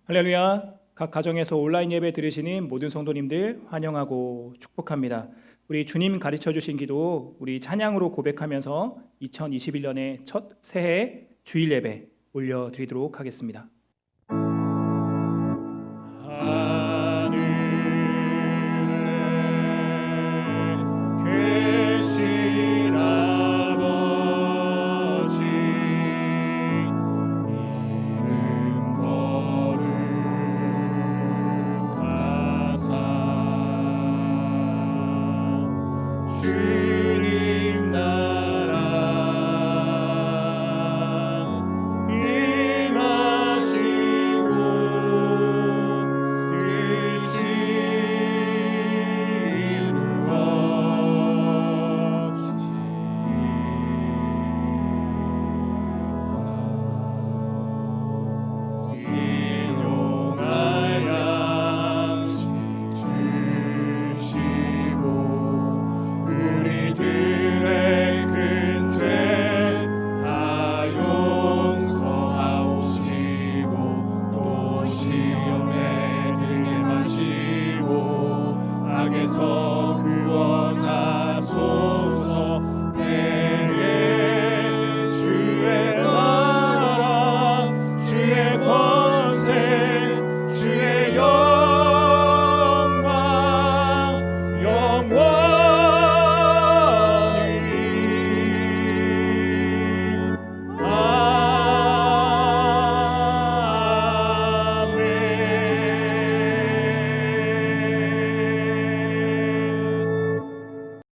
할렐루야. 각 가정에서 온라인 예배 들으시는 모든 성도님들 환영하고 축복합니다. 우리 주님 가르쳐 주신 기도 우리 찬양으로 고백하면서 2021년의 첫 새해 주일 예배 올려드리도록 하겠습니다.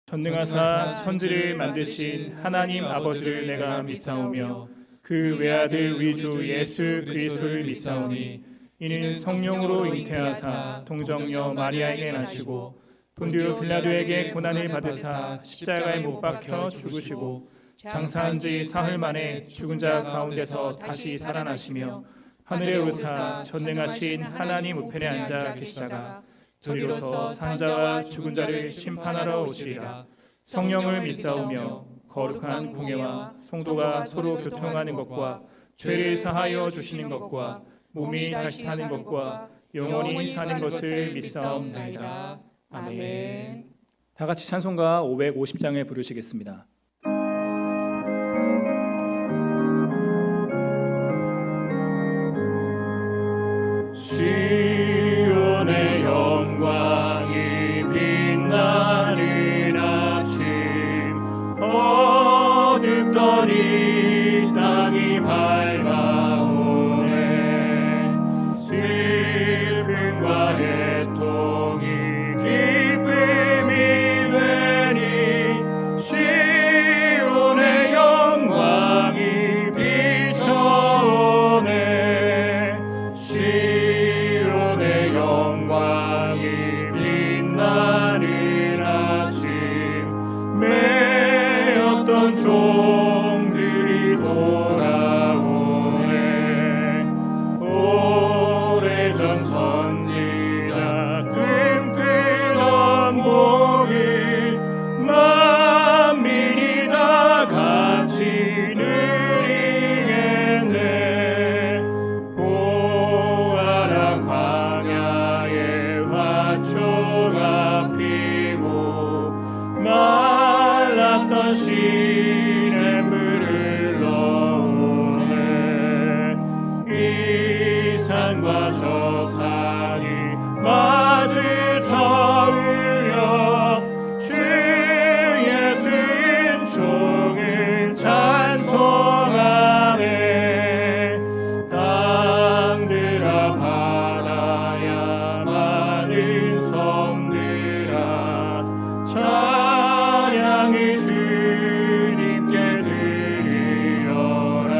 전능하사 천지를 만드신 하나님 아버지를 내가 믿사오며 그 외아들 우리 주 예수 그리스도를 믿사오니 이는 성령으로 잉태하사 동정녀 마리아에게 나시고 본디오 빌라도에게 고난을 받으사 십자가에 못 박혀 죽으시고 장사한 지 사흘 만에 죽은 자 가운데서 다시 살아나시며 하늘에 오르사 전능하신 하나님 우편에 앉아 계시다가 저리로서 산자와 죽은 자를 심판하러 오시리라. 성령을 믿사오며 거룩한 공예와 성도가 서로 교통하는 것과 죄를 사하여 주시는 것과 몸이 다시 사는 것과 영원히 사는 것을 믿사옵나이다. 아멘. 다 같이 찬송가 550장을 부르시겠습니다. 시온의 영광이 빛나는 아침 어둡던 이 땅이 밝아오네 슬픔과 애통이 기쁨이 되니 시온의 영광이 비춰오네 영광이 빛나는 아침 매었던 종들이 돌아오네 오래전 선지자 꿈꾸던 복을 만민이 다 같이 누리겠네 보아라 광야에 화초가 피고 말랐던 시냇물을 넣으네 이 산과 저 산이 마주쳐으려 주 예수 은총을 찬송하네 땅들아 바다야 많은 섬들아 찬양이 주님께 드리어라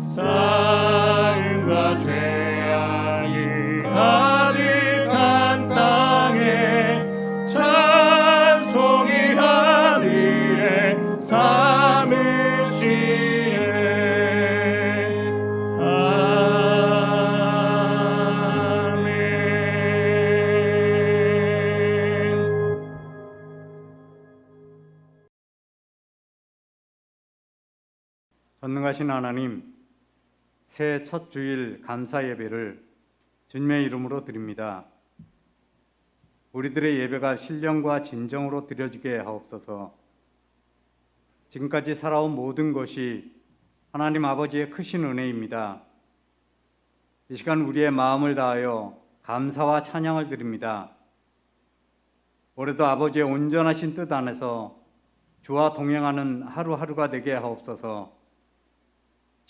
싸움과 죄악이 가득한 땅에 찬송이 하늘에 삼으시네 아멘. 전능하신 하나님, 새해 첫 주일 감사 예배를 주님의 이름으로 드립니다. 우리들의 예배가 신령과 진정으로 드려지게 하옵소서. 지금까지 살아온 모든 것이 하나님 아버지의 크신 은혜입니다. 이 시간 우리의 마음을 다하여 감사와 찬양을 드립니다. 올해도 아버지의 온전하신 뜻 안에서 주와 동행하는 하루하루가 되게 하옵소서.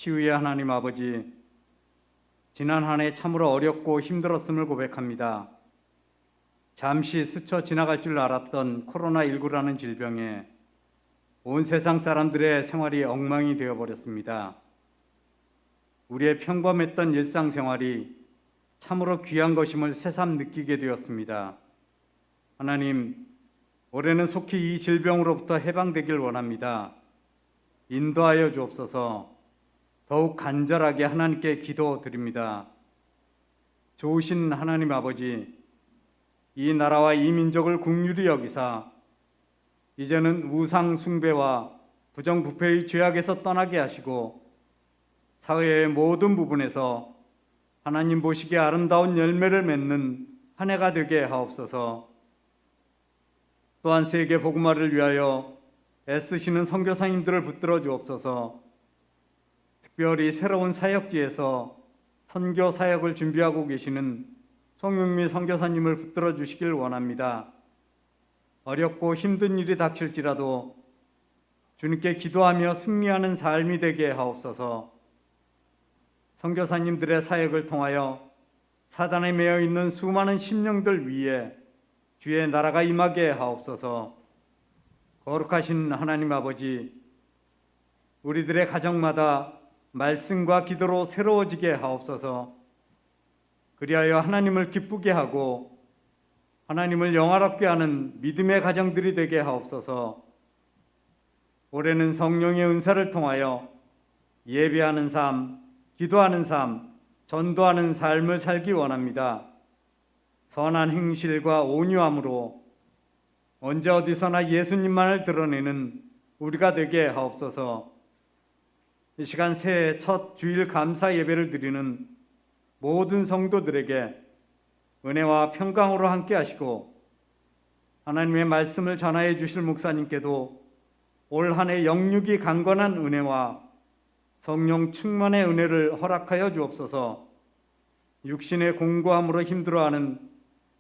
치유의 하나님 아버지, 지난 한 해 참으로 어렵고 힘들었음을 고백합니다. 잠시 스쳐 지나갈 줄 알았던 코로나19라는 질병에 온 세상 사람들의 생활이 엉망이 되어버렸습니다. 우리의 평범했던 일상생활이 참으로 귀한 것임을 새삼 느끼게 되었습니다. 하나님, 올해는 속히 이 질병으로부터 해방되길 원합니다. 인도하여 주옵소서. 더욱 간절하게 하나님께 기도드립니다. 좋으신 하나님 아버지, 이 나라와 이 민족을 긍휼히 여기사 이제는 우상 숭배와 부정부패의 죄악에서 떠나게 하시고 사회의 모든 부분에서 하나님 보시기에 아름다운 열매를 맺는 한 해가 되게 하옵소서. 또한 세계 복음화를 위하여 애쓰시는 선교사님들을 붙들어 주옵소서. 특별히 새로운 사역지에서 선교 사역을 준비하고 계시는 송영미 선교사님을 붙들어 주시길 원합니다. 어렵고 힘든 일이 닥칠지라도 주님께 기도하며 승리하는 삶이 되게 하옵소서. 선교사님들의 사역을 통하여 사단에 매여 있는 수많은 심령들 위에 주의 나라가 임하게 하옵소서. 거룩하신 하나님 아버지, 우리들의 가정마다 말씀과 기도로 새로워지게 하옵소서. 그리하여 하나님을 기쁘게 하고 하나님을 영화롭게 하는 믿음의 가정들이 되게 하옵소서. 올해는 성령의 은사를 통하여 예배하는 삶, 기도하는 삶, 전도하는 삶을 살기 원합니다. 선한 행실과 온유함으로 언제 어디서나 예수님만을 드러내는 우리가 되게 하옵소서. 이 시간 새해 첫 주일 감사 예배를 드리는 모든 성도들에게 은혜와 평강으로 함께 하시고 하나님의 말씀을 전하여 주실 목사님께도 올 한 해 영육이 강건한 은혜와 성령 충만의 은혜를 허락하여 주옵소서. 육신의 공고함으로 힘들어하는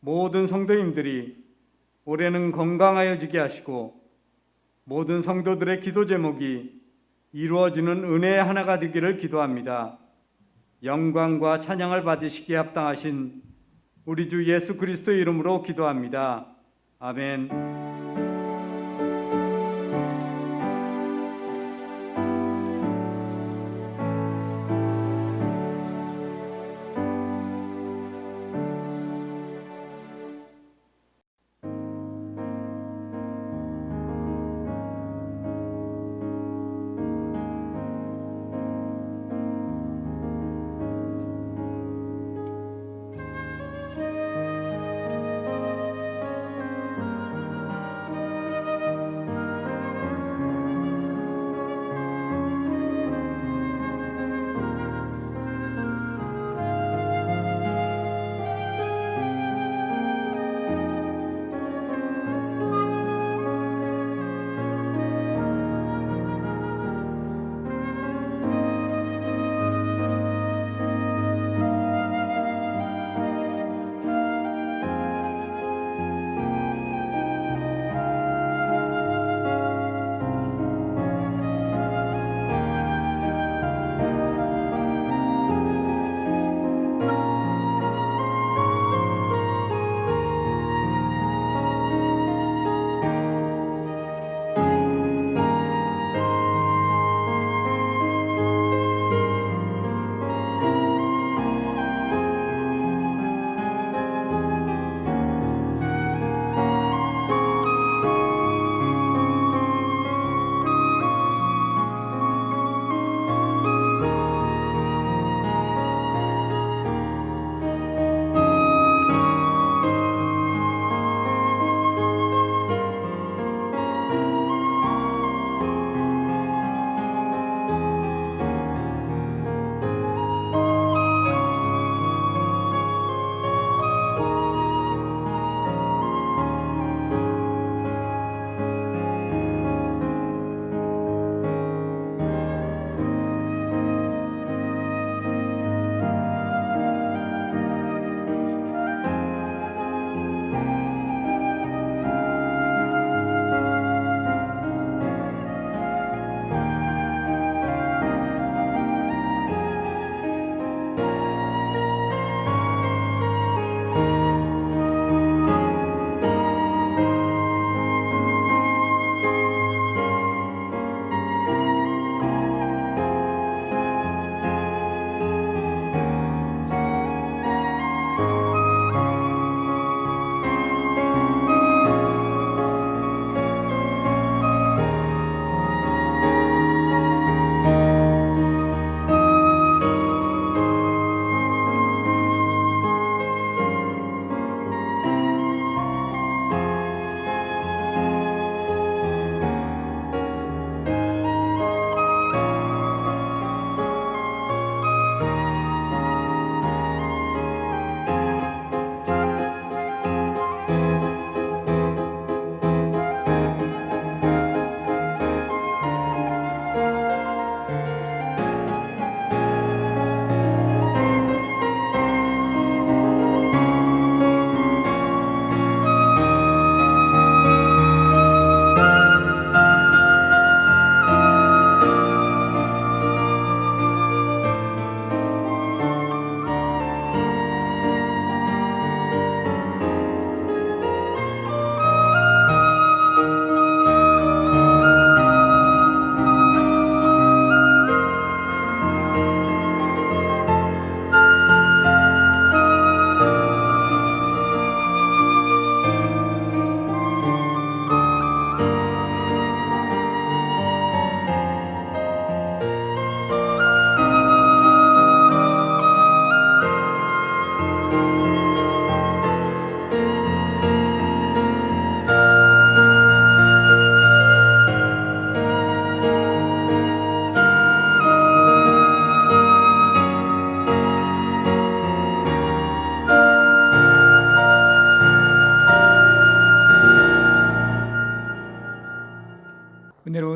모든 성도님들이 올해는 건강하여지게 하시고 모든 성도들의 기도 제목이 이루어지는 은혜의 하나가 되기를 기도합니다. 영광과 찬양을 받으시기에 합당하신 우리 주 예수 그리스도의 이름으로 기도합니다. 아멘.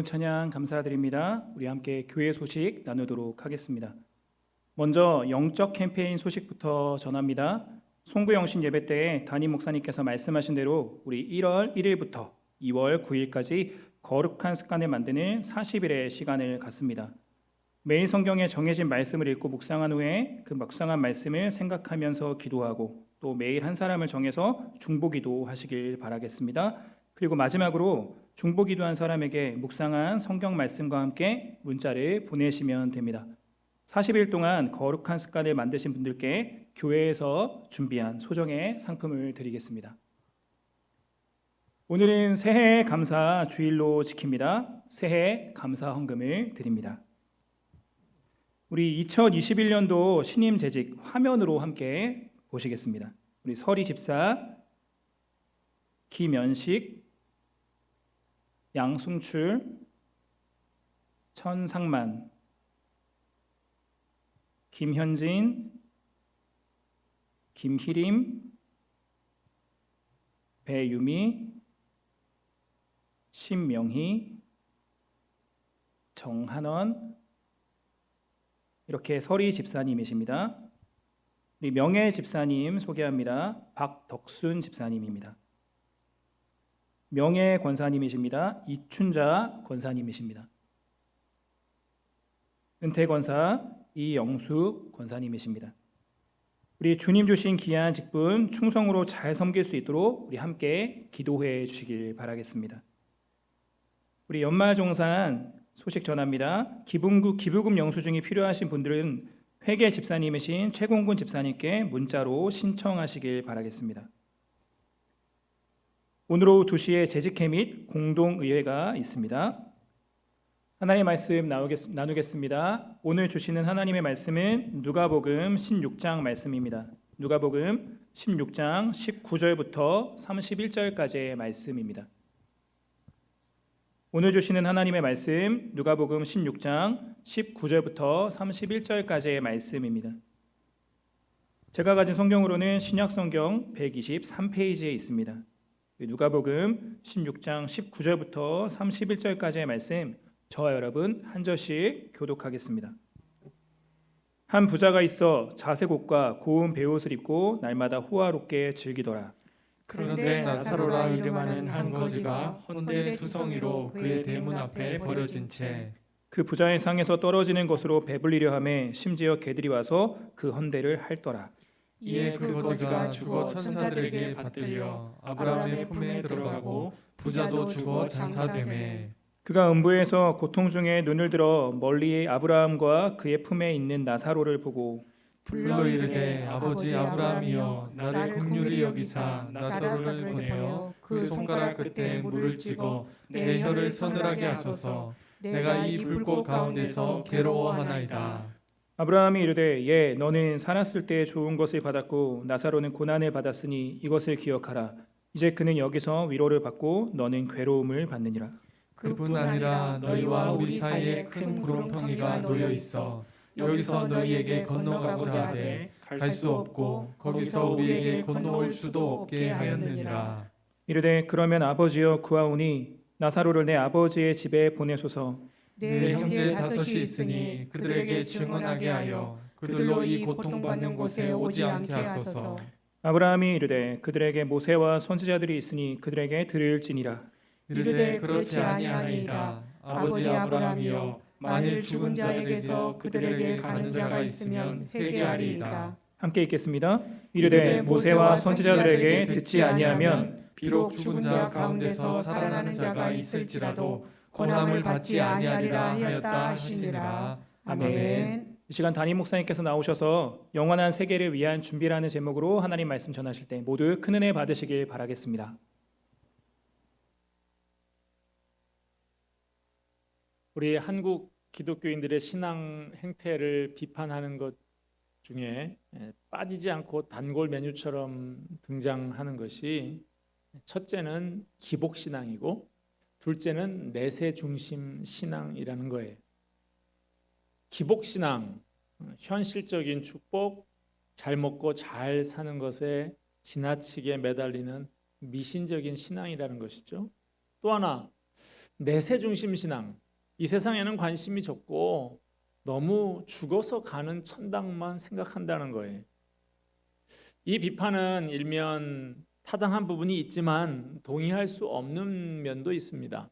좋은 찬양 감사드립니다. 우리 함께 교회 소식 나누도록 하겠습니다. 먼저 영적 캠페인 소식부터 전합니다. 송구영신 예배 때 담임 목사님께서 말씀하신 대로 우리 1월 1일부터 2월 9일까지 거룩한 습관을 만드는 40일의 시간을 갖습니다. 매일 성경에 정해진 말씀을 읽고 묵상한 후에 그 묵상한 말씀을 생각하면서 기도하고 또 매일 한 사람을 정해서 중보기도 하시길 바라겠습니다. 그리고 마지막으로 중보기도한 사람에게 묵상한 성경 말씀과 함께 문자를 보내시면 됩니다. 40일 동안 거룩한 습관을 만드신 분들께 교회에서 준비한 소정의 상품을 드리겠습니다. 오늘은 새해 감사 주일로 지킵니다. 새해 감사 헌금을 드립니다. 우리 2021년도 신임 재직 화면으로 함께 보시겠습니다. 우리 서리 집사, 김연식, 양승출, 천상만, 김현진, 김희림, 배유미, 신명희, 정한원, 이렇게 서리 집사님이십니다. 우리 명예 집사님 소개합니다. 박덕순 집사님입니다. 명예 권사님이십니다. 이춘자 권사님이십니다. 은퇴 권사 이영수 권사님이십니다. 우리 주님 주신 귀한 직분 충성으로 잘 섬길 수 있도록 우리 함께 기도해 주시길 바라겠습니다. 우리 연말종산 소식 전합니다. 기부금 영수증이 필요하신 분들은 회계 집사님이신 최공군 집사님께 문자로 신청하시길 바라겠습니다. 오늘 오후 2시에 재직회 및 공동의회가 있습니다. 하나님의 말씀 나누겠습니다. 오늘 주시는 하나님의 말씀은 누가복음 16장 말씀입니다. 누가복음 16장 19절부터 31절까지의 말씀입니다. 오늘 주시는 하나님의 말씀 누가복음 16장 19절부터 31절까지의 말씀입니다. 제가 가진 성경으로는 신약성경 123페이지에 있습니다. 누가복음 16장 19절부터 31절까지의 말씀 저와 여러분 한 절씩 교독하겠습니다. 한 부자가 있어 자색 옷과 고운 베옷을 입고 날마다 호화롭게 즐기더라. 그런데 나사로라 이름하는 한 거지가 헌데 투성이로 그의 대문 앞에 버려진 채 그 부자의 상에서 떨어지는 것으로 배불리려 하매 심지어 개들이 와서 그 헌대를 핥더라. 이에 그 거지가 죽어 천사들에게 받들려 아브라함의 품에 들어가고 부자도 죽어 장사되매 그가 음부에서 고통 중에 눈을 들어 멀리 아브라함과 그의 품에 있는 나사로를 보고 불러 이르되 아버지 아브라함이여 나를 긍휼히 여기사 나사로를 보내어 그 손가락 끝에 물을 찍어 내 혀를 서늘하게 하소서 내가 이 불꽃 가운데서 괴로워하나이다. 아브라함이 이르되 예 너는 살았을 때 좋은 것을 받았고 나사로는 고난을 받았으니 이것을 기억하라. 이제 그는 여기서 위로를 받고 너는 괴로움을 받느니라. 그뿐 아니라 너희와 우리 사이에 큰 구렁텅이가 놓여 있어 여기서 너희에게 건너가고자 하되 갈 수 없고 거기서 우리에게 건너올 수도 없게 하였느니라. 이르되 그러면 아버지여 구하오니 나사로를 내 아버지의 집에 보내소서. 내 형제 5이 있으니 그들에게 증언하게 하여 그들로 이 고통받는 곳에 오지 않게 하소서. 아브라함이 이르되 그들에게 모세와 선지자들이 있으니 그들에게 들을지니라. 이르되 그렇지 아니하니이다. 아버지 아브라함이여 만일 죽은 자에게서 그들에게 가는 자가 있으면 회개하리이다. 함께 읽겠습니다. 이르되 모세와 선지자들에게 듣지 아니하면 비록 죽은 자 가운데서 살아나는 자가 있을지라도 권함을 받지 아니하리라 하였다 하시니라. 아멘. 이 시간 담임 목사님께서 나오셔서 영원한 세계를 위한 준비라는 제목으로 하나님 말씀 전하실 때 모두 큰 은혜 받으시길 바라겠습니다. 우리 한국 기독교인들의 신앙 행태를 비판하는 것 중에 빠지지 않고 단골 메뉴처럼 등장하는 것이 첫째는 기복신앙이고 둘째는 내세 중심 신앙이라는 거예요. 기복신앙, 현실적인 축복, 잘 먹고 잘 사는 것에 지나치게 매달리는 미신적인 신앙이라는 것이죠. 또 하나 내세 중심 신앙, 이 세상에는 관심이 적고 너무 죽어서 가는 천당만 생각한다는 거예요. 이 비판은 일면 타당한 부분이 있지만 동의할 수 없는 면도 있습니다.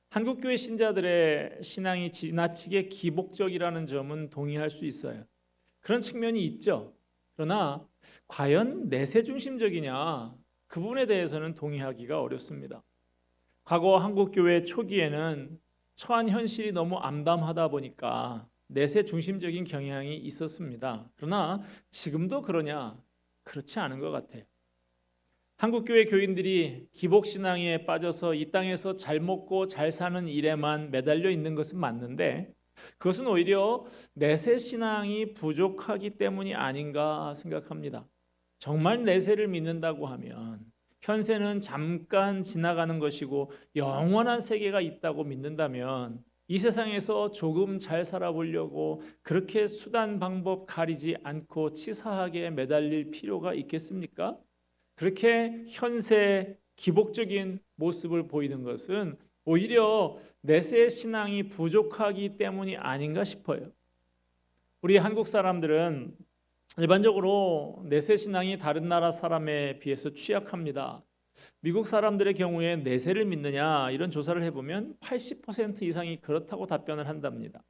한국교회 신자들의 신앙이 지나치게 기복적이라는 점은 동의할 수 있어요. 그런 측면이 있죠. 그러나 과연 내세 중심적이냐? 그 부분에 대해서는 동의하기가 어렵습니다. 과거 한국교회 초기에는 처한 현실이 너무 암담하다 보니까 내세 중심적인 경향이 있었습니다. 그러나 지금도 그러냐? 그렇지 않은 것 같아요. 한국교회 교인들이 기복신앙에 빠져서 이 땅에서 잘 먹고 잘 사는 일에만 매달려 있는 것은 맞는데 그것은 오히려 내세 신앙이 부족하기 때문이 아닌가 생각합니다. 정말 내세를 믿는다고 하면 현세는 잠깐 지나가는 것이고 영원한 세계가 있다고 믿는다면 이 세상에서 조금 잘 살아보려고 그렇게 수단 방법 가리지 않고 치사하게 매달릴 필요가 있겠습니까? 그렇게 현세 기복적인 모습을 보이는 것은 오히려 내세 신앙이 부족하기 때문이 아닌가 싶어요. 우리 한국 사람들은 일반적으로 내세 신앙이 다른 나라 사람에 비해서 취약합니다. 미국 사람들의 경우에 내세를 믿느냐 이런 조사를 해보면 80% 이상이 그렇다고 답변을 한답니다.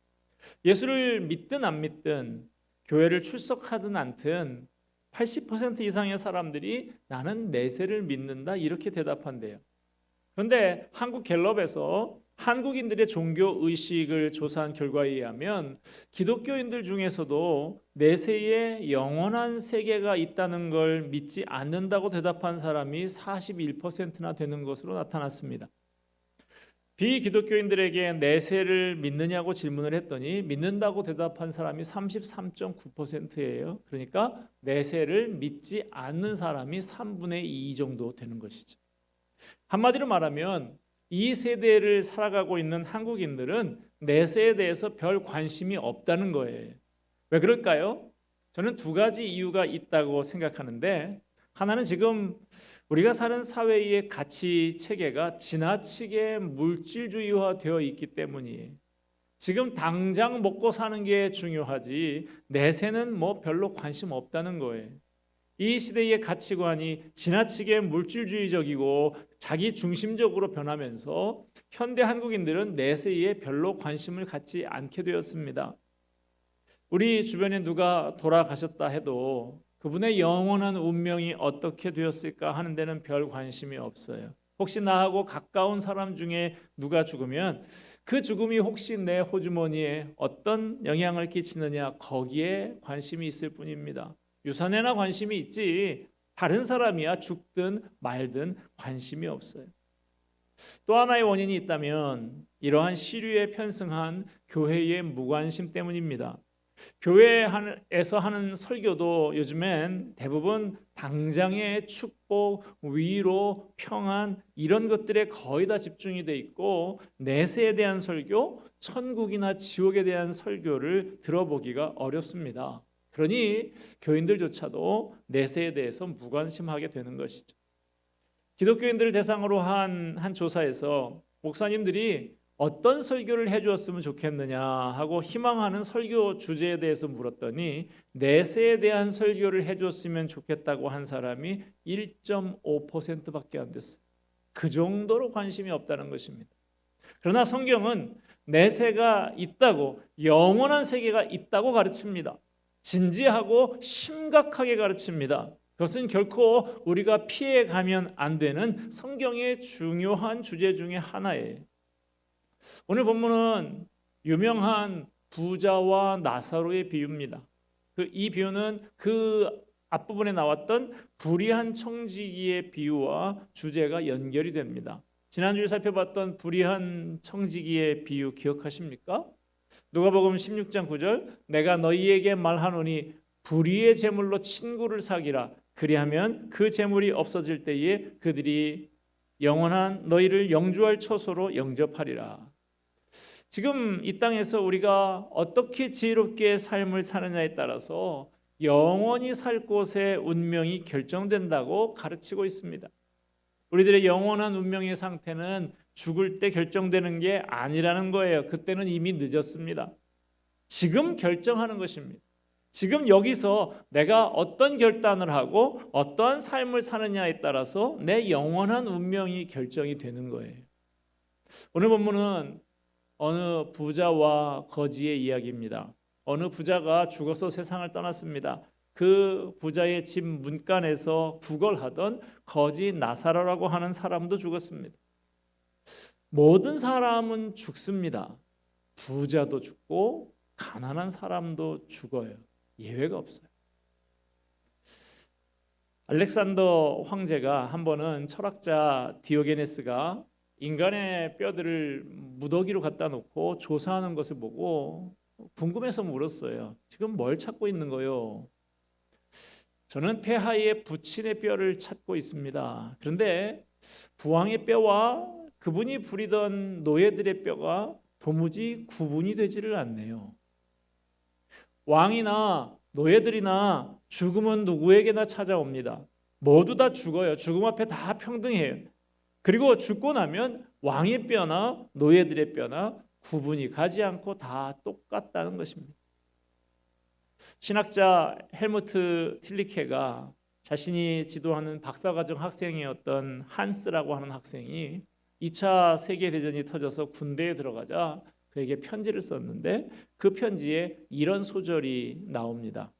예수를 믿든 안 믿든 교회를 출석하든 않든 80% 이상의 사람들이 나는 내세를 믿는다 이렇게 대답한대요. 그런데 한국 갤럽에서 한국인들의 종교 의식을 조사한 결과에 의하면 기독교인들 중에서도 내세에 영원한 세계가 있다는 걸 믿지 않는다고 대답한 사람이 41%나 되는 것으로 나타났습니다. 비기독교인들에게 내세를 믿느냐고 질문을 했더니 믿는다고 대답한 사람이 33.9%예요. 그러니까 내세를 믿지 않는 사람이 3분의 2 정도 되는 것이죠. 한마디로 말하면 이 세대를 살아가고 있는 한국인들은 내세에 대해서 별 관심이 없다는 거예요. 왜 그럴까요? 저는 두 가지 이유가 있다고 생각하는데 하나는 지금 우리가 사는 사회의 가치 체계가 지나치게 물질주의화 되어 있기 때문이에요. 지금 당장 먹고 사는 게 중요하지 내세는 뭐 별로 관심 없다는 거예요. 이 시대의 가치관이 지나치게 물질주의적이고 자기 중심적으로 변하면서 현대 한국인들은 내세에 별로 관심을 갖지 않게 되었습니다. 우리 주변에 누가 돌아가셨다 해도 그분의 영원한 운명이 어떻게 되었을까 하는 데는 별 관심이 없어요. 혹시 나하고 가까운 사람 중에 누가 죽으면 그 죽음이 혹시 내 호주머니에 어떤 영향을 끼치느냐 거기에 관심이 있을 뿐입니다. 유산에나 관심이 있지 다른 사람이야 죽든 말든 관심이 없어요. 또 하나의 원인이 있다면 이러한 시류에 편승한 교회의 무관심 때문입니다. 교회에서 하는 설교도 요즘엔 대부분 당장의 축복, 위로, 평안 이런 것들에 거의 다 집중이 돼 있고 내세에 대한 설교, 천국이나 지옥에 대한 설교를 들어보기가 어렵습니다. 그러니 교인들조차도 내세에 대해서 무관심하게 되는 것이죠. 기독교인들을 대상으로 한 조사에서 목사님들이 어떤 설교를 해주었으면 좋겠느냐 하고 희망하는 설교 주제에 대해서 물었더니 내세에 대한 설교를 해줬으면 좋겠다고 한 사람이 1.5%밖에 안 됐어요. 그 정도로 관심이 없다는 것입니다. 그러나 성경은 내세가 있다고 영원한 세계가 있다고 가르칩니다. 진지하고 심각하게 가르칩니다. 그것은 결코 우리가 피해가면 안 되는 성경의 중요한 주제 중에 하나예요. 오늘 본문은 유명한 부자와 나사로의 비유입니다. 이 비유는 그 앞부분에 나왔던 불의한 청지기의 비유와 주제가 연결이 됩니다. 지난주에 살펴봤던 불의한 청지기의 비유 기억하십니까? 누가복음 16장 9절 내가 너희에게 말하노니 불의의 제물로 친구를 사기라 그리하면 그 제물이 없어질 때에 그들이 영원한 너희를 영주할 처소로 영접하리라. 지금 이 땅에서 우리가 어떻게 지혜롭게 삶을 사느냐에 따라서 영원히 살 곳의 운명이 결정된다고 가르치고 있습니다. 우리들의 영원한 운명의 상태는 죽을 때 결정되는 게 아니라는 거예요. 그때는 이미 늦었습니다. 지금 결정하는 것입니다. 지금 여기서 내가 어떤 결단을 하고 어떠한 삶을 사느냐에 따라서 내 영원한 운명이 결정이 되는 거예요. 오늘 본문은 어느 부자와 거지의 이야기입니다. 어느 부자가 죽어서 세상을 떠났습니다. 그 부자의 집 문간에서 구걸하던 거지 나사로라고 하는 사람도 죽었습니다. 모든 사람은 죽습니다. 부자도 죽고 가난한 사람도 죽어요. 예외가 없어요. 알렉산더 황제가 한 번은 철학자 디오게네스가 인간의 뼈들을 무더기로 갖다 놓고 조사하는 것을 보고 궁금해서 물었어요. 지금 뭘 찾고 있는 거요? 저는 폐하의 부친의 뼈를 찾고 있습니다. 그런데 부왕의 뼈와 그분이 부리던 노예들의 뼈가 도무지 구분이 되지를 않네요. 왕이나 노예들이나 죽음은 누구에게나 찾아옵니다. 모두 다 죽어요. 죽음 앞에 다 평등해요. 그리고 죽고 나면 왕의 뼈나 노예들의 뼈나 구분이 가지 않고 다 똑같다는 것입니다. 신학자 헬무트 틸리케가 자신이 지도하는 박사과정 학생이었던 한스라고 하는 학생이 2차 세계대전이 터져서 군대에 들어가자 그에게 편지를 썼는데 그 편지에 이런 소절이 나옵니다.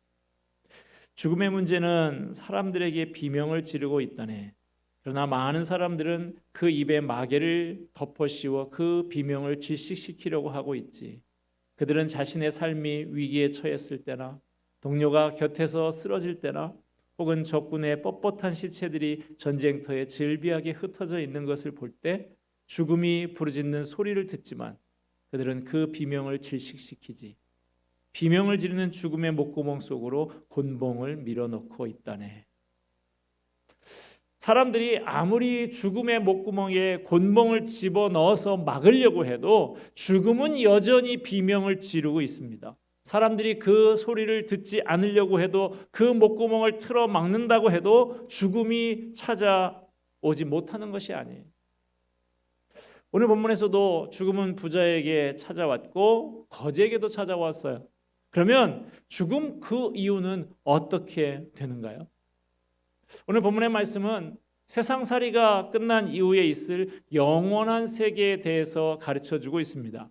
죽음의 문제는 사람들에게 비명을 지르고 있다네. 그러나 많은 사람들은 그 입에 마개를 덮어씌워 그 비명을 질식시키려고 하고 있지. 그들은 자신의 삶이 위기에 처했을 때나 동료가 곁에서 쓰러질 때나 혹은 적군의 뻣뻣한 시체들이 전쟁터에 즐비하게 흩어져 있는 것을 볼 때 죽음이 부르짖는 소리를 듣지만 그들은 그 비명을 질식시키지. 비명을 지르는 죽음의 목구멍 속으로 곤봉을 밀어넣고 있다네. 사람들이 아무리 죽음의 목구멍에 곤봉을 집어넣어서 막으려고 해도 죽음은 여전히 비명을 지르고 있습니다. 사람들이 그 소리를 듣지 않으려고 해도 그 목구멍을 틀어 막는다고 해도 죽음이 찾아오지 못하는 것이 아니에요. 오늘 본문에서도 죽음은 부자에게 찾아왔고 거지에게도 찾아왔어요. 그러면 죽음 그 이유는 어떻게 되는가요? 오늘 본문의 말씀은 세상살이가 끝난 이후에 있을 영원한 세계에 대해서 가르쳐주고 있습니다.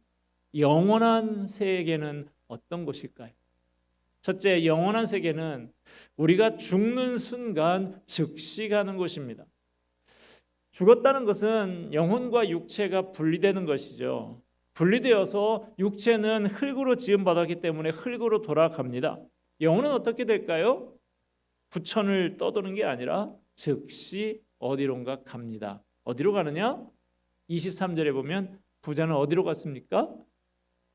영원한 세계는 어떤 것일까요? 첫째, 영원한 세계는 우리가 죽는 순간 즉시 가는 곳입니다. 죽었다는 것은 영혼과 육체가 분리되는 것이죠. 분리되어서 육체는 흙으로 지음받았기 때문에 흙으로 돌아갑니다. 영혼은 어떻게 될까요? 부천을 떠도는 게 아니라 즉시 어디론가 갑니다. 어디로 가느냐? 23절에 보면 부자는 어디로 갔습니까?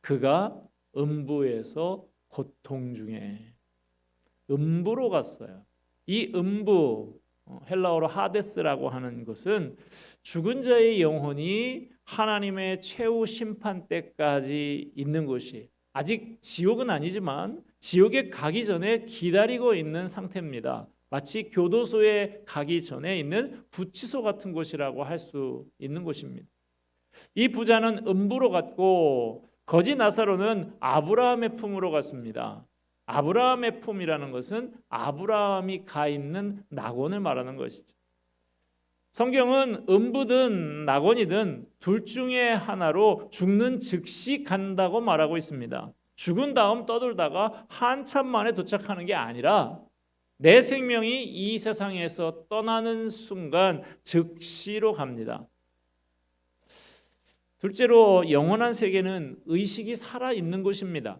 그가 음부에서 고통 중에 음부로 갔어요. 이 음부, 헬라어로 하데스라고 하는 것은 죽은 자의 영혼이 하나님의 최후 심판 때까지 있는 곳이, 아직 지옥은 아니지만 지옥에 가기 전에 기다리고 있는 상태입니다. 마치 교도소에 가기 전에 있는 구치소 같은 곳이라고 할 수 있는 곳입니다. 이 부자는 음부로 갔고 거지 나사로는 아브라함의 품으로 갔습니다. 아브라함의 품이라는 것은 아브라함이 가 있는 낙원을 말하는 것이죠. 성경은 음부든 낙원이든 둘 중에 하나로 죽는 즉시 간다고 말하고 있습니다. 죽은 다음 떠돌다가 한참 만에 도착하는 게 아니라 내 생명이 이 세상에서 떠나는 순간 즉시로 갑니다. 둘째로 영원한 세계는 의식이 살아있는 곳입니다.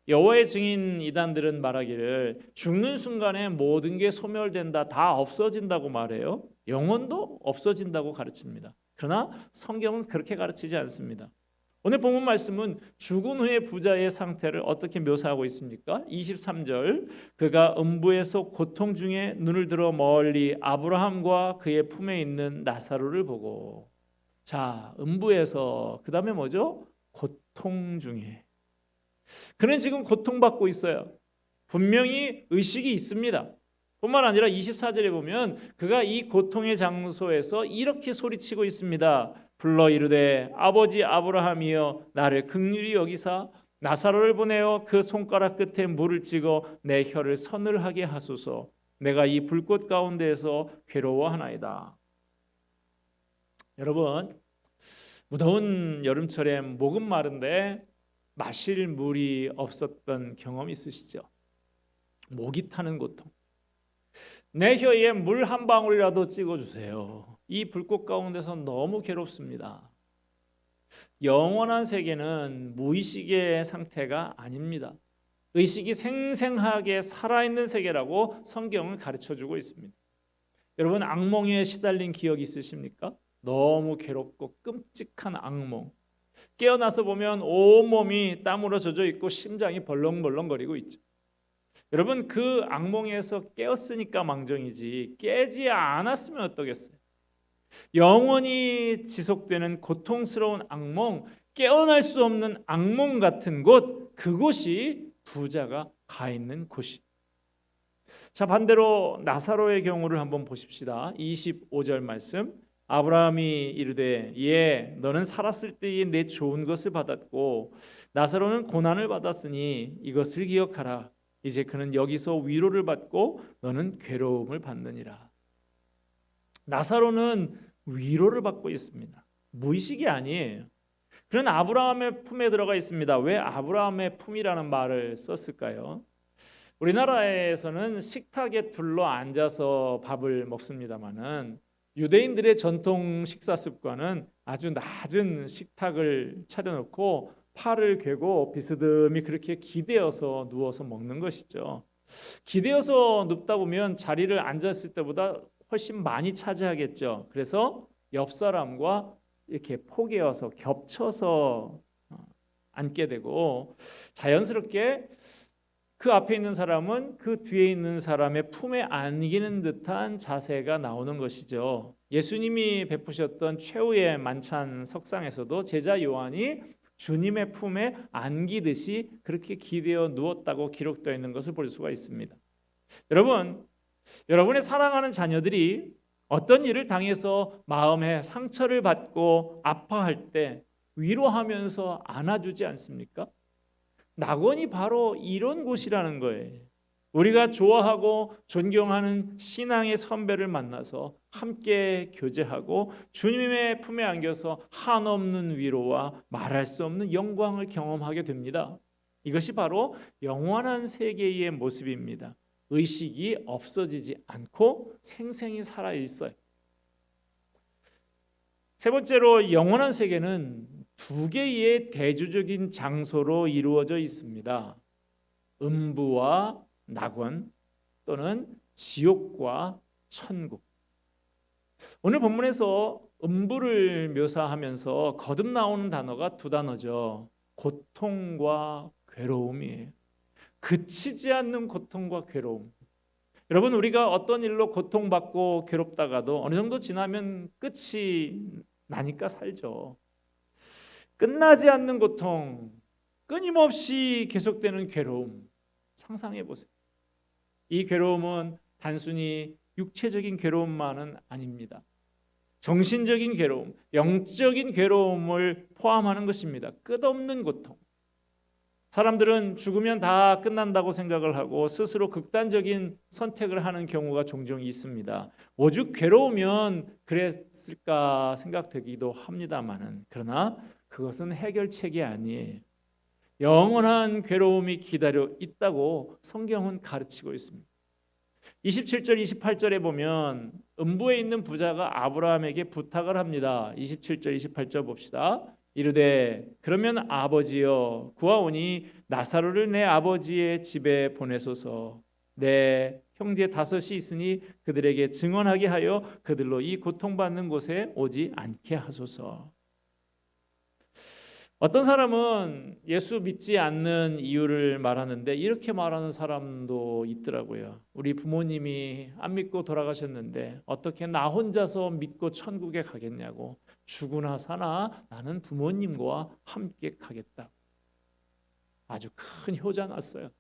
여호와의 증인 이단들은 말하기를 죽는 순간에 모든 게 소멸된다, 다 없어진다고 말해요. 영혼도 없어진다고 가르칩니다. 그러나 성경은 그렇게 가르치지 않습니다. 오늘 본문 말씀은 죽은 후의 부자의 상태를 어떻게 묘사하고 있습니까? 23절, 그가 음부에서 고통 중에 눈을 들어 멀리 아브라함과 그의 품에 있는 나사로를 보고, 자, 음부에서 그 다음에 뭐죠? 고통 중에. 그는 지금 고통받고 있어요. 분명히 의식이 있습니다. 뿐만 아니라 24절에 보면 그가 이 고통의 장소에서 이렇게 소리치고 있습니다. 불러 이르되 아버지 아브라함이여 나를 긍휼히 여기사 나사로를 보내어 그 손가락 끝에 물을 찍어 내 혀를 서늘하게 하소서. 내가 이 불꽃 가운데에서 괴로워하나이다. 여러분, 무더운 여름철에 목은 마른데 마실 물이 없었던 경험 있으시죠? 목이 타는 고통. 내 혀에 물 한 방울이라도 찍어주세요. 이 불꽃 가운데서 너무 괴롭습니다. 영원한 세계는 무의식의 상태가 아닙니다. 의식이 생생하게 살아있는 세계라고 성경은 가르쳐주고 있습니다. 여러분, 악몽에 시달린 기억 있으십니까? 너무 괴롭고 끔찍한 악몽. 깨어나서 보면 온몸이 땀으로 젖어 있고 심장이 벌렁벌렁거리고 있죠. 여러분, 그 악몽에서 깨었으니까 망정이지 깨지 않았으면 어떠겠어요? 영원히 지속되는 고통스러운 악몽, 깨어날 수 없는 악몽 같은 곳, 그곳이 부자가 가 있는 곳이. 자, 반대로 나사로의 경우를 한번 보십시다. 25절 말씀. 아브라함이 이르되 예 너는 살았을 때에 내 좋은 것을 받았고 나사로는 고난을 받았으니 이것을 기억하라. 이제 그는 여기서 위로를 받고 너는 괴로움을 받느니라. 나사로는 위로를 받고 있습니다. 무의식이 아니에요. 그는 아브라함의 품에 들어가 있습니다. 왜 아브라함의 품이라는 말을 썼을까요? 우리나라에서는 식탁에 둘러 앉아서 밥을 먹습니다마는 유대인들의 전통 식사 습관은 아주 낮은 식탁을 차려놓고 팔을 괴고 비스듬히 그렇게 기대어서 누워서 먹는 것이죠. 기대어서 눕다 보면 자리를 앉았을 때보다 훨씬 많이 차지하겠죠. 그래서 옆 사람과 이렇게 포개어서 겹쳐서 앉게 되고 자연스럽게 그 앞에 있는 사람은 그 뒤에 있는 사람의 품에 안기는 듯한 자세가 나오는 것이죠. 예수님이 베푸셨던 최후의 만찬 석상에서도 제자 요한이 주님의 품에 안기듯이 그렇게 기대어 누웠다고 기록되어 있는 것을 볼 수가 있습니다. 여러분, 여러분의 사랑하는 자녀들이 어떤 일을 당해서 마음에 상처를 받고 아파할 때 위로하면서 안아주지 않습니까? 낙원이 바로 이런 곳이라는 거예요. 우리가 좋아하고 존경하는 신앙의 선배를 만나서 함께 교제하고 주님의 품에 안겨서 한없는 위로와 말할 수 없는 영광을 경험하게 됩니다. 이것이 바로 영원한 세계의 모습입니다. 의식이 없어지지 않고 생생히 살아 있어요. 세 번째로 영원한 세계는 두 개의 대조적인 장소로 이루어져 있습니다. 음부와 낙원 또는 지옥과 천국. 오늘 본문에서 음부를 묘사하면서 거듭 나오는 단어가 두 단어죠. 고통과 괴로움이에요. 그치지 않는 고통과 괴로움. 여러분, 우리가 어떤 일로 고통받고 괴롭다가도 어느 정도 지나면 끝이 나니까 살죠. 끝나지 않는 고통, 끊임없이 계속되는 괴로움, 상상해 보세요. 이 괴로움은 단순히 육체적인 괴로움만은 아닙니다. 정신적인 괴로움, 영적인 괴로움을 포함하는 것입니다. 끝없는 고통. 사람들은 죽으면 다 끝난다고 생각을 하고 스스로 극단적인 선택을 하는 경우가 종종 있습니다. 오죽 괴로우면 그랬을까 생각되기도 합니다만은, 그러나 그것은 해결책이 아니에요. 영원한 괴로움이 기다려 있다고 성경은 가르치고 있습니다. 27절 28절에 보면 음부에 있는 부자가 아브라함에게 부탁을 합니다. 27절 28절 봅시다. 이르되 그러면 아버지여 구하오니 나사로를 내 아버지의 집에 보내소서. 내 형제 5이 있으니 그들에게 증언하게 하여 그들로 이 고통받는 곳에 오지 않게 하소서. 어떤 사람은 예수 믿지 않는 이유를 말하는데 이렇게 말하는 사람도 있더라고요. 우리 부모님이 안 믿고 돌아가셨는데 어떻게 나 혼자서 믿고 천국에 가겠냐고. 죽으나 사나 나는 부모님과 함께 가겠다. 아주 큰 효자 났어요.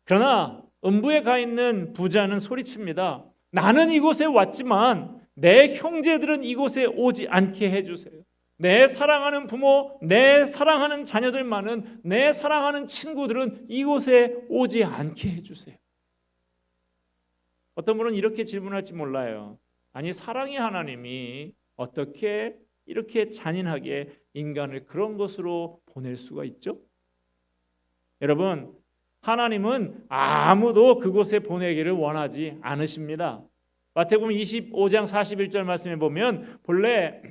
그러나 음부에 가 있는 부자는 소리칩니다. 나는 이곳에 왔지만 내 형제들은 이곳에 오지 않게 해주세요. 내 사랑하는 부모, 내 사랑하는 자녀들만은, 내 사랑하는 친구들은 이곳에 오지 않게 해주세요. 어떤 분은 이렇게 질문할지 몰라요. 아니, 사랑의 하나님이 어떻게 이렇게 잔인하게 인간을 그런 곳으로 보낼 수가 있죠? 여러분, 하나님은 아무도 그곳에 보내기를 원하지 않으십니다. 마태복음 25장 41절 말씀에 보면 본래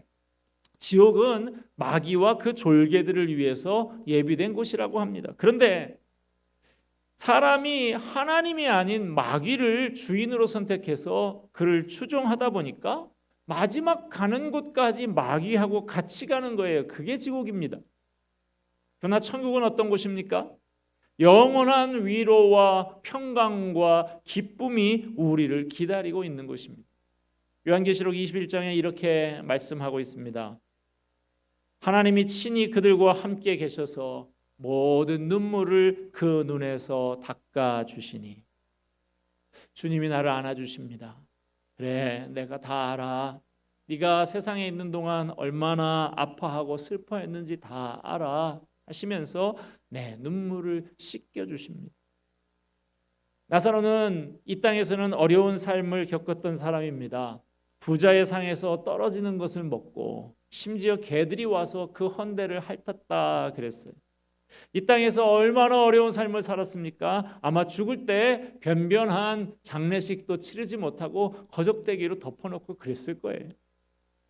지옥은 마귀와 그 졸개들을 위해서 예비된 곳이라고 합니다. 그런데 사람이 하나님이 아닌 마귀를 주인으로 선택해서 그를 추종하다 보니까 마지막 가는 곳까지 마귀하고 같이 가는 거예요. 그게 지옥입니다. 그러나 천국은 어떤 곳입니까? 영원한 위로와 평강과 기쁨이 우리를 기다리고 있는 곳입니다. 요한계시록 21장에 이렇게 말씀하고 있습니다. 하나님이 친히 그들과 함께 계셔서 모든 눈물을 그 눈에서 닦아 주시니. 주님이 나를 안아주십니다. 그래, 내가 다 알아. 네가 세상에 있는 동안 얼마나 아파하고 슬퍼했는지 다 알아 하시면서 내 눈물을 씻겨주십니다. 나사로는 이 땅에서는 어려운 삶을 겪었던 사람입니다. 부자의 상에서 떨어지는 것을 먹고 심지어 개들이 와서 그 헌대를 핥았다 그랬어요. 이 땅에서 얼마나 어려운 삶을 살았습니까? 아마 죽을 때 변변한 장례식도 치르지 못하고 거적대기로 덮어놓고 그랬을 거예요.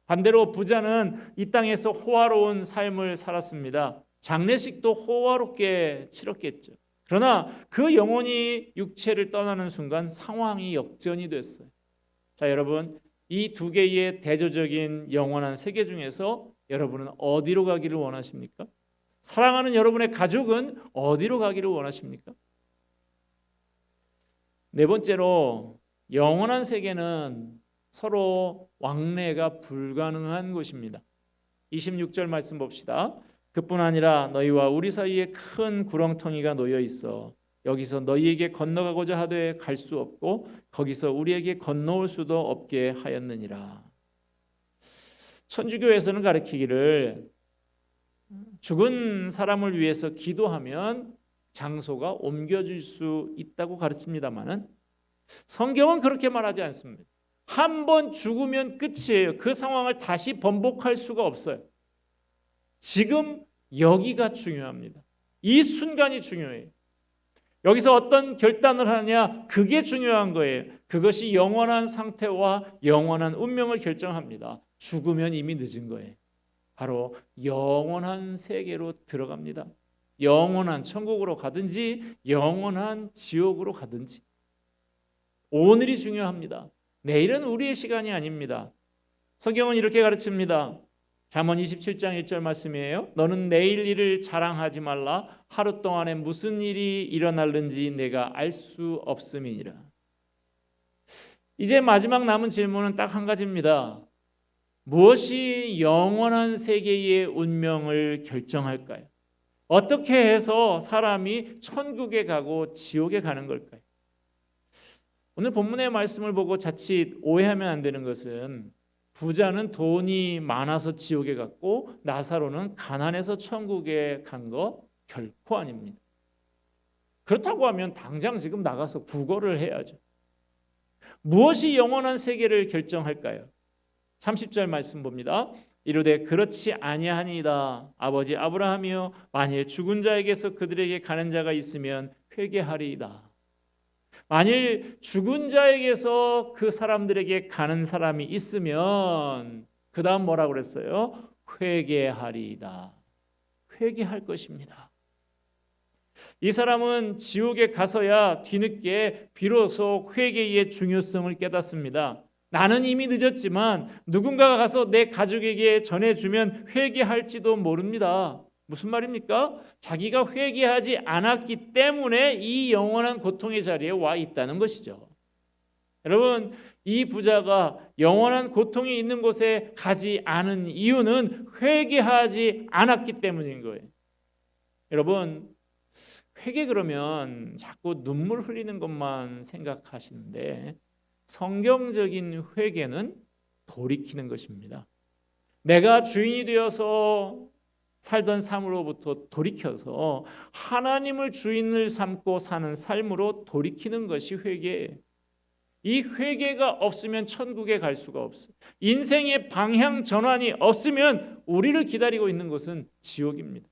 반대로 부자는 이 땅에서 호화로운 삶을 살았습니다. 장례식도 호화롭게 치렀겠죠. 그러나 그 영혼이 육체를 떠나는 순간 상황이 역전이 됐어요. 자, 여러분, 이 두 개의 대조적인 영원한 세계 중에서 여러분은 어디로 가기를 원하십니까? 사랑하는 여러분의 가족은 어디로 가기를 원하십니까? 네 번째로, 영원한 세계는 서로 왕래가 불가능한 곳입니다. 26절 말씀 봅시다. 그뿐 아니라 너희와 우리 사이에 큰 구렁텅이가 놓여 있어 여기서 너희에게 건너가고자 하되 갈 수 없고 거기서 우리에게 건너올 수도 없게 하였느니라. 천주교에서는 가르치기를 죽은 사람을 위해서 기도하면 장소가 옮겨질 수 있다고 가르칩니다만은 성경은 그렇게 말하지 않습니다. 한 번 죽으면 끝이에요. 그 상황을 다시 번복할 수가 없어요. 지금 여기가 중요합니다. 이 순간이 중요해요. 여기서 어떤 결단을 하느냐, 그게 중요한 거예요. 그것이 영원한 상태와 영원한 운명을 결정합니다. 죽으면 이미 늦은 거예요. 바로 영원한 세계로 들어갑니다. 영원한 천국으로 가든지 영원한 지옥으로 가든지. 오늘이 중요합니다. 내일은 우리의 시간이 아닙니다. 성경은 이렇게 가르칩니다. 잠언 27장 1절 말씀이에요. 너는 내일 일을 자랑하지 말라. 하루 동안에 무슨 일이 일어날는지 내가 알 수 없음이니라. 이제 마지막 남은 질문은 딱 한 가지입니다. 무엇이 영원한 세계의 운명을 결정할까요? 어떻게 해서 사람이 천국에 가고 지옥에 가는 걸까요? 오늘 본문의 말씀을 보고 자칫 오해하면 안 되는 것은 부자는 돈이 많아서 지옥에 갔고 나사로는 가난해서 천국에 간 거 결코 아닙니다. 그렇다고 하면 당장 지금 나가서 구걸을 해야죠. 무엇이 영원한 세계를 결정할까요? 30절 말씀 봅니다. 이르되 그렇지 아니하니이다. 아버지 아브라함이여 만일 죽은 자에게서 그들에게 가는 자가 있으면 회개하리이다. 만일 죽은 자에게서 그 사람들에게 가는 사람이 있으면 그 다음 뭐라고 그랬어요? 회개하리이다. 회개할 것입니다. 이 사람은 지옥에 가서야 뒤늦게 비로소 회개의 중요성을 깨닫습니다. 나는 이미 늦었지만 누군가가 가서 내 가족에게 전해주면 회개할지도 모릅니다. 무슨 말입니까? 자기가 회개하지 않았기 때문에 이 영원한 고통의 자리에 와 있다는 것이죠. 여러분, 이 부자가 영원한 고통이 있는 곳에 가지 않은 이유는 회개하지 않았기 때문인 거예요. 여러분, 회개 그러면 자꾸 눈물 흘리는 것만 생각하시는데 성경적인 회개는 돌이키는 것입니다. 내가 주인이 되어서 살던 삶으로부터 돌이켜서 하나님을 주인을 삼고 사는 삶으로 돌이키는 것이 회개예요. 이 회개가 없으면 천국에 갈 수가 없어요. 인생의 방향 전환이 없으면 우리를 기다리고 있는 것은 지옥입니다.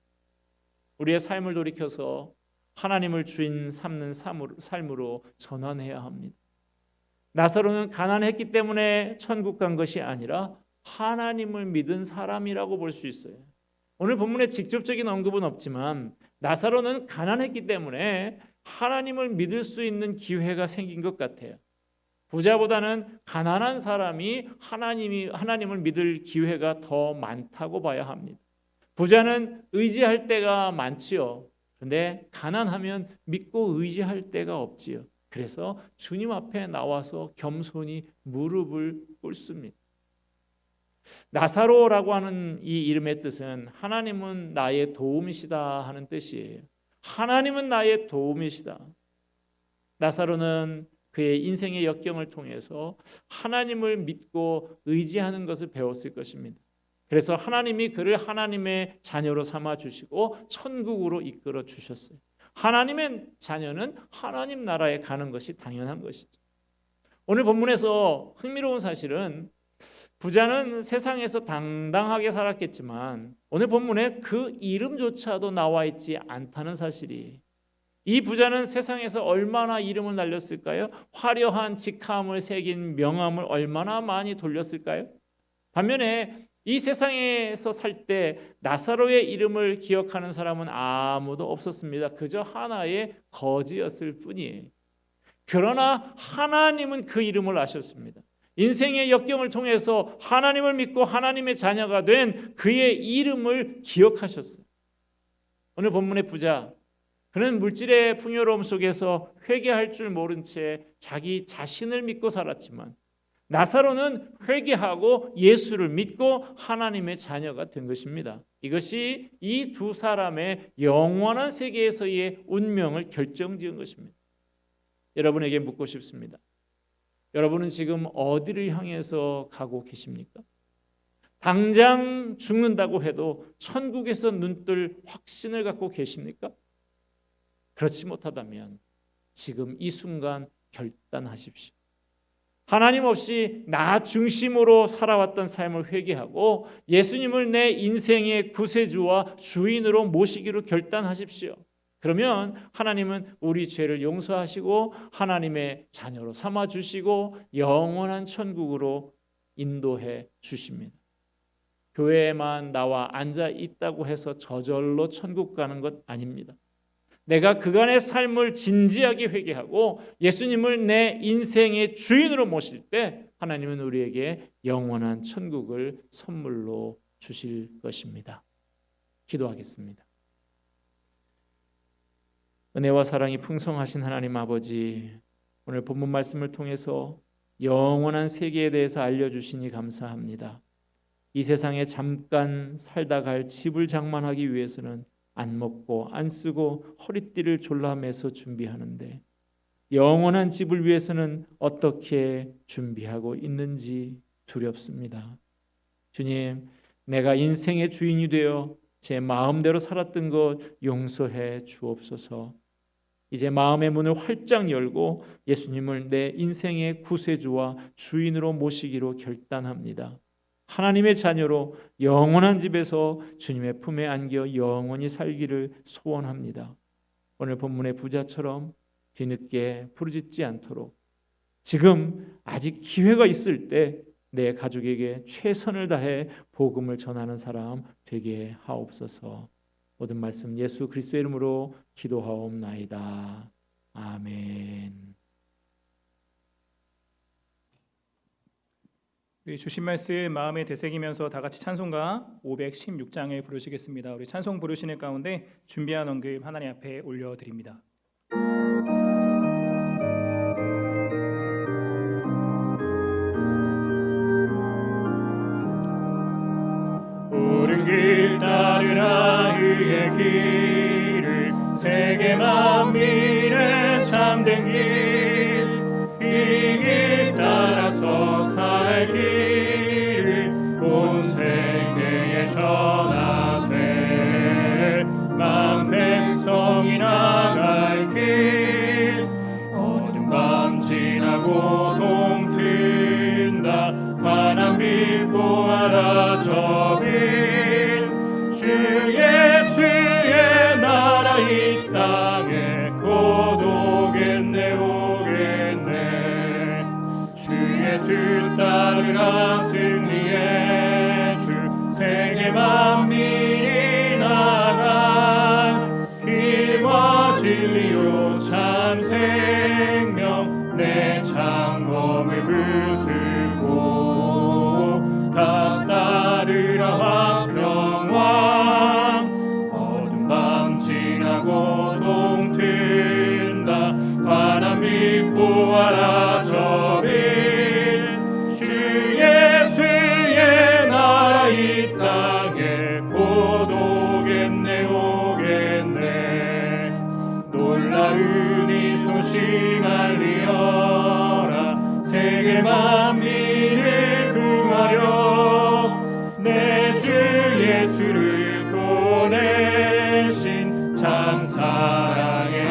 우리의 삶을 돌이켜서 하나님을 주인 삼는 삶으로 전환해야 합니다. 나사로는 가난했기 때문에 천국 간 것이 아니라 하나님을 믿은 사람이라고 볼 수 있어요. 오늘 본문에 직접적인 언급은 없지만 나사로는 가난했기 때문에 하나님을 믿을 수 있는 기회가 생긴 것 같아요. 부자보다는 가난한 사람이 하나님을 믿을 기회가 더 많다고 봐야 합니다. 부자는 의지할 때가 많지요. 그런데 가난하면 믿고 의지할 때가 없지요. 그래서 주님 앞에 나와서 겸손히 무릎을 꿇습니다. 나사로라고 하는 이 이름의 뜻은 하나님은 나의 도움이시다 하는 뜻이에요. 하나님은 나의 도움이시다. 나사로는 그의 인생의 역경을 통해서 하나님을 믿고 의지하는 것을 배웠을 것입니다. 그래서 하나님이 그를 하나님의 자녀로 삼아 주시고 천국으로 이끌어 주셨어요. 하나님의 자녀는 하나님 나라에 가는 것이 당연한 것이죠. 오늘 본문에서 흥미로운 사실은 부자는 세상에서 당당하게 살았겠지만 오늘 본문에 그 이름조차도 나와 있지 않다는 사실이, 이 부자는 세상에서 얼마나 이름을 날렸을까요? 화려한 직함을 새긴 명함을 얼마나 많이 돌렸을까요? 반면에 이 세상에서 살 때 나사로의 이름을 기억하는 사람은 아무도 없었습니다. 그저 하나의 거지였을 뿐이에요. 그러나 하나님은 그 이름을 아셨습니다. 인생의 역경을 통해서 하나님을 믿고 하나님의 자녀가 된 그의 이름을 기억하셨어요. 오늘 본문의 부자, 그는 물질의 풍요로움 속에서 회개할 줄 모른 채 자기 자신을 믿고 살았지만 나사로는 회개하고 예수를 믿고 하나님의 자녀가 된 것입니다. 이것이 이 두 사람의 영원한 세계에서의 운명을 결정지은 것입니다. 여러분에게 묻고 싶습니다. 여러분은 지금 어디를 향해서 가고 계십니까? 당장 죽는다고 해도 천국에서 눈뜰 확신을 갖고 계십니까? 그렇지 못하다면 지금 이 순간 결단하십시오. 하나님 없이 나 중심으로 살아왔던 삶을 회개하고 예수님을 내 인생의 구세주와 주인으로 모시기로 결단하십시오. 그러면 하나님은 우리 죄를 용서하시고 하나님의 자녀로 삼아주시고 영원한 천국으로 인도해 주십니다. 교회에만 나와 앉아 있다고 해서 저절로 천국 가는 것 아닙니다. 내가 그간의 삶을 진지하게 회개하고 예수님을 내 인생의 주인으로 모실 때 하나님은 우리에게 영원한 천국을 선물로 주실 것입니다. 기도하겠습니다. 은혜와 사랑이 풍성하신 하나님 아버지, 오늘 본문 말씀을 통해서 영원한 세계에 대해서 알려주시니 감사합니다. 이 세상에 잠깐 살다 갈 집을 장만하기 위해서는 안 먹고 안 쓰고 허리띠를 졸라매서 준비하는데 영원한 집을 위해서는 어떻게 준비하고 있는지 두렵습니다. 주님, 내가 인생의 주인이 되어 제 마음대로 살았던 것 용서해 주옵소서. 이제 마음의 문을 활짝 열고 예수님을 내 인생의 구세주와 주인으로 모시기로 결단합니다. 하나님의 자녀로 영원한 집에서 주님의 품에 안겨 영원히 살기를 소원합니다. 오늘 본문의 부자처럼 뒤늦게 부르짖지 않도록 지금 아직 기회가 있을 때 내 가족에게 최선을 다해 복음을 전하는 사람 되게 하옵소서. 모든 말씀 예수 그리스도의 이름으로 기도하옵나이다. 아멘. 우리 주신 말씀 마음에 되새기면서 다 같이 찬송가 516장을 부르시겠습니다. 우리 찬송 부르시는 가운데 준비한 언급 하나님 앞에 올려드립니다. 옳은 길 따르라 그의 길을 세계 만민의 참된 길 이 길 따라서 살기 참진하고 동튼다 환한 빛 보아라 저빈 주 예수의 나라 이 땅에 곧 오겠네 오겠네 주 예수 따르라 승리의 주 세계 만민이 나가 길과 진리요 참 생명 내 창검을 부수고 다 따르라 화평왕 어둠 밤 지나고 동튼다 환한 빛 보아라 저빈 주 예수의 나라 이 땅에 곧 오겠네 오겠네 놀라운 이 소식 알리어라 세계 만민을 구하려 내 주 예수를 보내신 참 사랑의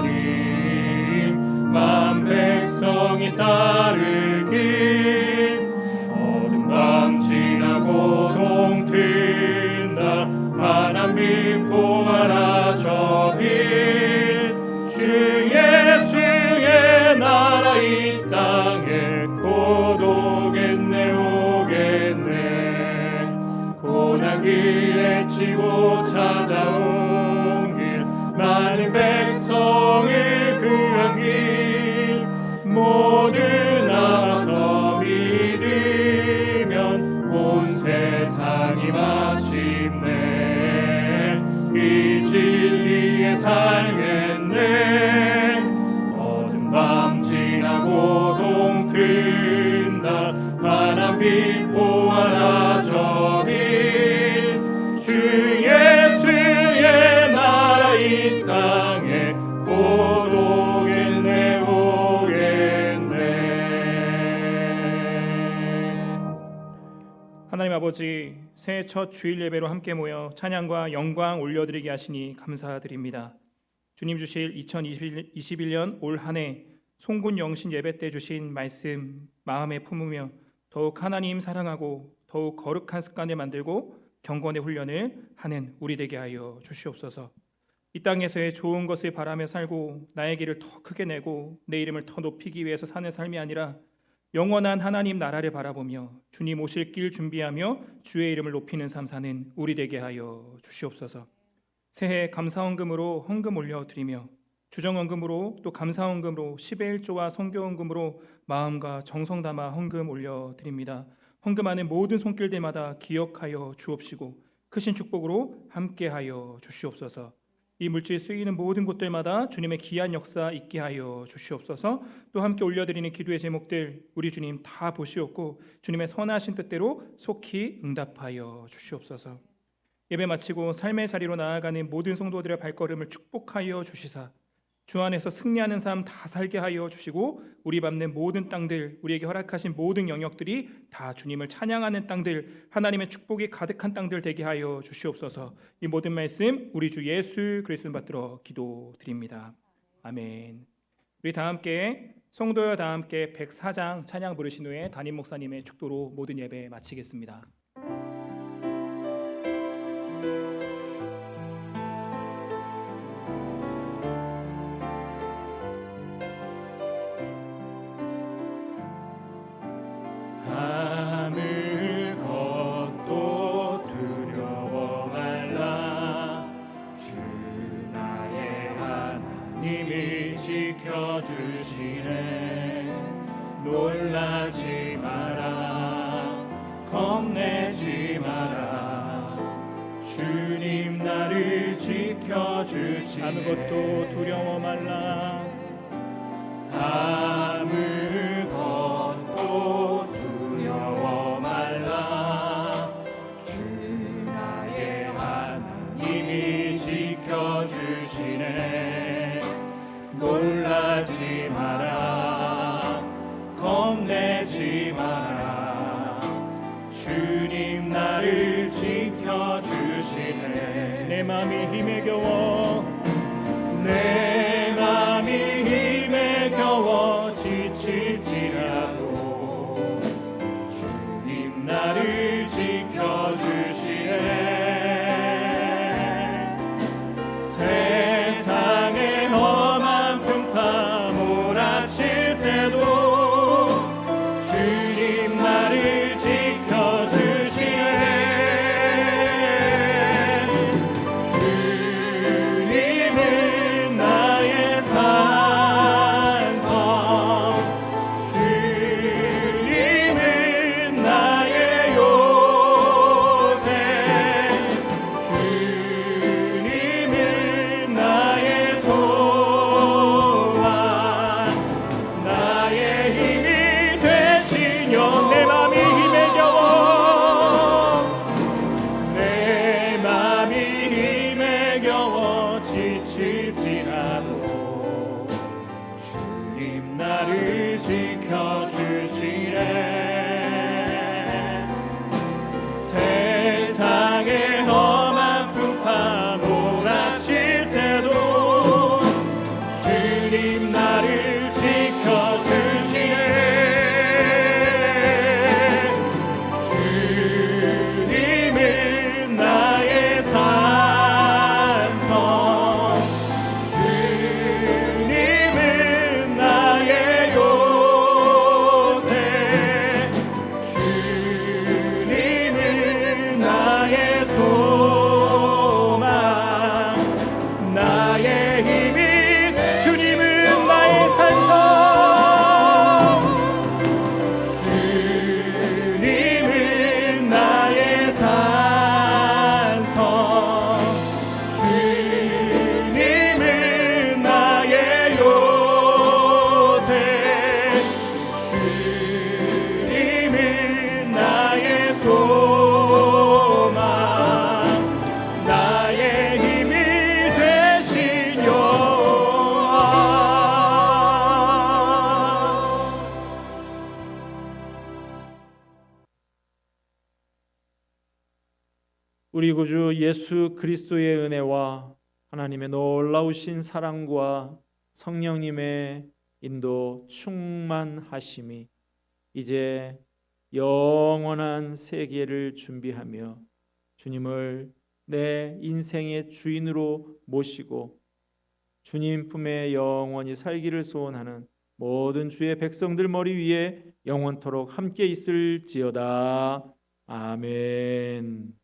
하나님 만 백성이 따를 길 어둠 밤 지나고 동튼다 환한 빛 보아라 저빛 주 예수의 나라 이 땅에 곧 오겠네 오겠네 고난 길에 치고 찾아온 길 많은 백성을 구한 길 모두 나와서 믿으면 온 세상이 마침내 이 진리에 살겠네 어둠 밤 지나고 동튼다 환한 빛 보아라 저빛 주 예수의 나라 이 땅에 곧 오겠네 오겠네 하나님 아버지 새해 첫 주일 예배로 함께 모여 찬양과 영광 올려드리게 하시니 감사드립니다. 주님 주실 2021년 올 한 해 송군 영신 예배 때 주신 말씀 마음에 품으며 더욱 하나님 사랑하고 더욱 거룩한 습관을 만들고 경건의 훈련을 하는 우리 되게 하여 주시옵소서. 이 땅에서의 좋은 것을 바라며 살고 나의 길을 더 크게 내고 내 이름을 더 높이기 위해서 사는 삶이 아니라 영원한 하나님 나라를 바라보며 주님 오실 길 준비하며 주의 이름을 높이는 삶 사는 우리 되게 하여 주시옵소서. 새해 감사헌금으로 헌금 올려드리며 주정헌금으로 또 감사헌금으로 10의 1조와 선교헌금으로 마음과 정성 담아 헌금 올려드립니다. 헌금하는 모든 손길들마다 기억하여 주옵시고 크신 축복으로 함께하여 주시옵소서. 이 물질 쓰이는 모든 곳들마다 주님의 귀한 역사 있게 하여 주시옵소서. 또 함께 올려드리는 기도의 제목들 우리 주님 다 보시옵고 주님의 선하신 뜻대로 속히 응답하여 주시옵소서. 예배 마치고 삶의 자리로 나아가는 모든 성도들의 발걸음을 축복하여 주시사 주 안에서 승리하는 삶 다 살게 하여 주시고 우리 밟는 모든 땅들 우리에게 허락하신 모든 영역들이 다 주님을 찬양하는 땅들 하나님의 축복이 가득한 땅들 되게 하여 주시옵소서. 이 모든 말씀 우리 주 예수 그리스도 받들어 기도드립니다. 아멘. 우리 다 함께 성도여 다 함께 104장 찬양 부르신 후에 담임 목사님의 축도로 모든 예배 마치겠습니다. 아무것도 두려워 말라 주 나의 하나님이 지켜주시네 놀라지 마라 겁내지 마라 주님 나를 지켜주시네 아무것도 두려워 말라 아무것도 두려워 말라 주 나의 하나님이 지켜주시네 놀라지 마라 겁내지 마라 주님 나를 지켜주시네 내 맘이 힘에 겨워 내 맘이 힘에 겨워 지쳐 거칠지라도 주님 나를 지켜주시네. 세상의 험한 풍파 몰아칠 때도 주님 나를 지켜주시네. 주님은 나의 산성, 주님은 나의 요새, 주님은 나의 소망, 나의 힘이 되신 영. 내 맘이 힘에 겨워, 내 맘이 힘에 겨워 지칠지라도 주님 나를 지켜주시네. 세상의 험한 풍파 몰아칠 때도 주님 나를 지켜주시네. 주님은 나의 산성, 주님은 나의 요새, 주님은 나의 소망, 나의 힘이, 주님은 나의 산성, 주님은 나의 산성, 주님은 나의 요새, 주님은 나의 소망, 나의 힘이 되신 여호와. 우리 구주 예수 그리스도의 은혜와 하나님의 놀라우신 사랑과 성령님의 인도 충만하심이 이제 영원한 세계를 준비하며 주님을 내 인생의 주인으로 모시고 주님 품에 영원히 살기를 소원하는 모든 주의 백성들 머리 위에 영원토록 함께 있을지어다. 아멘.